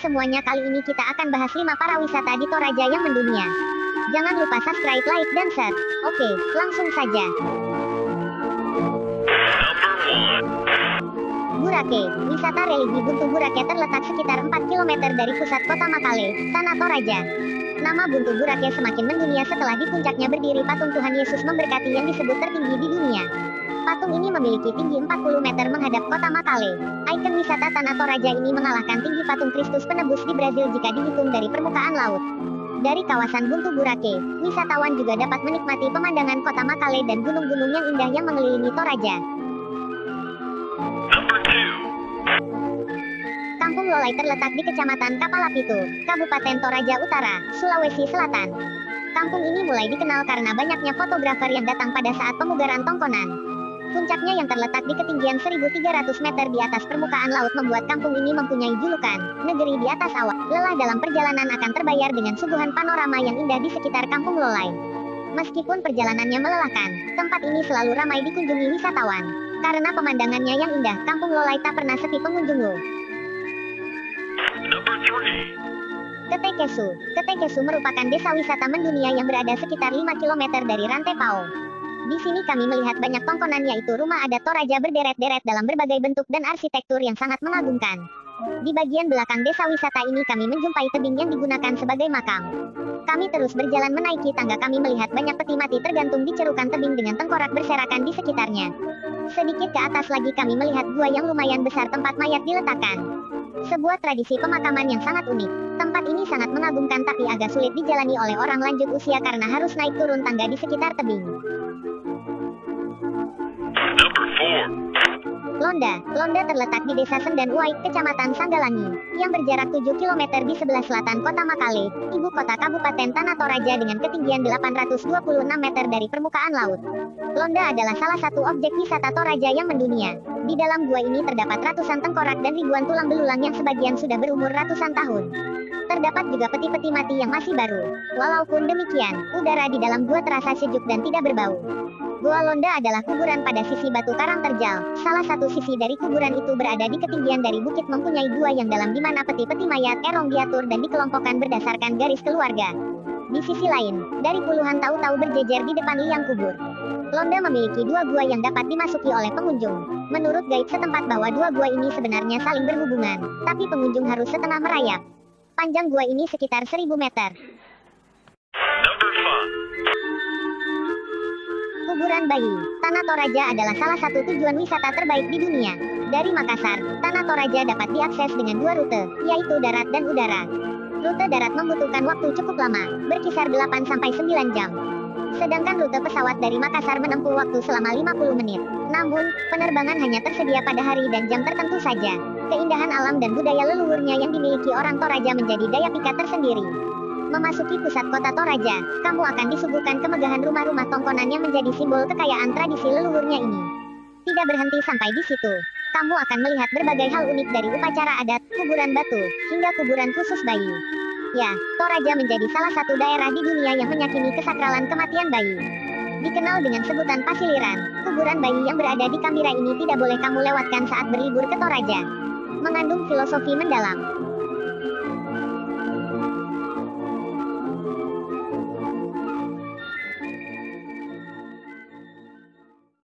semuanya, kali ini kita akan bahas 5 para wisata di Toraja yang mendunia. Jangan lupa subscribe, like, dan share. Oke, langsung saja. Burake, wisata religi Buntu Burake terletak sekitar 4 km dari pusat kota Makale, Tanah Toraja. Nama Buntu Burake semakin mendunia setelah di puncaknya berdiri patung Tuhan Yesus memberkati yang disebut tertinggi di dunia. Patung ini memiliki tinggi 40 meter menghadap kota Makale. Ikon wisata Tanah Toraja ini mengalahkan tinggi patung Kristus penebus di Brazil jika dihitung dari permukaan laut. Dari kawasan Buntu Burake, wisatawan juga dapat menikmati pemandangan kota Makale dan gunung-gunung yang indah yang mengelilingi Toraja. Kampung Lolai terletak di Kecamatan Kapalapitu, Kabupaten Toraja Utara, Sulawesi Selatan. Kampung ini mulai dikenal karena banyaknya fotografer yang datang pada saat pemugaran tongkonan. Puncaknya yang terletak di ketinggian 1.300 meter di atas permukaan laut membuat kampung ini mempunyai julukan negeri di atas awan. Lelah dalam perjalanan akan terbayar dengan suguhan panorama yang indah di sekitar Kampung Lolai. Meskipun perjalanannya melelahkan, tempat ini selalu ramai dikunjungi wisatawan. Karena pemandangannya yang indah, Kampung Lolai tak pernah sepi pengunjung loh. Ketekesu. Ketekesu merupakan desa wisata mendunia yang berada sekitar 5 km dari Rantai Pao. Di sini kami melihat banyak tongkonan, yaitu rumah adat Toraja berderet-deret dalam berbagai bentuk dan arsitektur yang sangat mengagumkan. Di bagian belakang desa wisata ini kami menjumpai tebing yang digunakan sebagai makam. Kami terus berjalan menaiki tangga, kami melihat banyak peti mati tergantung di cerukan tebing dengan tengkorak berserakan di sekitarnya. Sedikit ke atas lagi kami melihat gua yang lumayan besar tempat mayat diletakkan. Sebuah tradisi pemakaman yang sangat unik. Tempat ini sangat mengagumkan tapi agak sulit dijalani oleh orang lanjut usia karena harus naik turun tangga di sekitar tebing. Londa. Londa terletak di Desa Sendan Uai, Kecamatan Sanggalangi, yang berjarak 7 km di sebelah selatan kota Makale, ibu kota Kabupaten Tanah Toraja dengan ketinggian 826 meter dari permukaan laut. Londa adalah salah satu objek wisata Toraja yang mendunia. Di dalam gua ini terdapat ratusan tengkorak dan ribuan tulang belulang yang sebagian sudah berumur ratusan tahun. Terdapat juga peti-peti mati yang masih baru. Walaupun demikian, udara di dalam gua terasa sejuk dan tidak berbau. Gua Londa adalah kuburan pada sisi batu karang terjal. Salah satu sisi dari kuburan itu berada di ketinggian dari bukit, mempunyai gua yang dalam di mana peti-peti mayat erong diatur dan dikelompokkan berdasarkan garis keluarga. Di sisi lain, dari puluhan tahu-tahu berjejer di depan liang kubur. Londa memiliki 2 gua yang dapat dimasuki oleh pengunjung. Menurut gaib setempat bahwa 2 gua ini sebenarnya saling berhubungan, tapi pengunjung harus setengah merayap. Panjang gua ini sekitar 1000 meter. Kuburan Bayi. Tanah Toraja adalah salah satu tujuan wisata terbaik di dunia. Dari Makassar, Tanah Toraja dapat diakses dengan 2 rute, yaitu darat dan udara. Rute darat membutuhkan waktu cukup lama, berkisar 8-9 jam. Sedangkan rute pesawat dari Makassar menempuh waktu selama 50 menit. Namun, penerbangan hanya tersedia pada hari dan jam tertentu saja. Keindahan alam dan budaya leluhurnya yang dimiliki orang Toraja menjadi daya pikat tersendiri. Memasuki pusat kota Toraja, kamu akan disuguhkan kemegahan rumah-rumah tongkonan yang menjadi simbol kekayaan tradisi leluhurnya ini. Tidak berhenti sampai di situ. Kamu akan melihat berbagai hal unik dari upacara adat, kuburan batu, hingga kuburan khusus bayi. Ya, Toraja menjadi salah satu daerah di dunia yang meyakini kesakralan kematian bayi. Dikenal dengan sebutan Pasiliran, kuburan bayi yang berada di Kambira ini tidak boleh kamu lewatkan saat berlibur ke Toraja. Mengandung filosofi mendalam.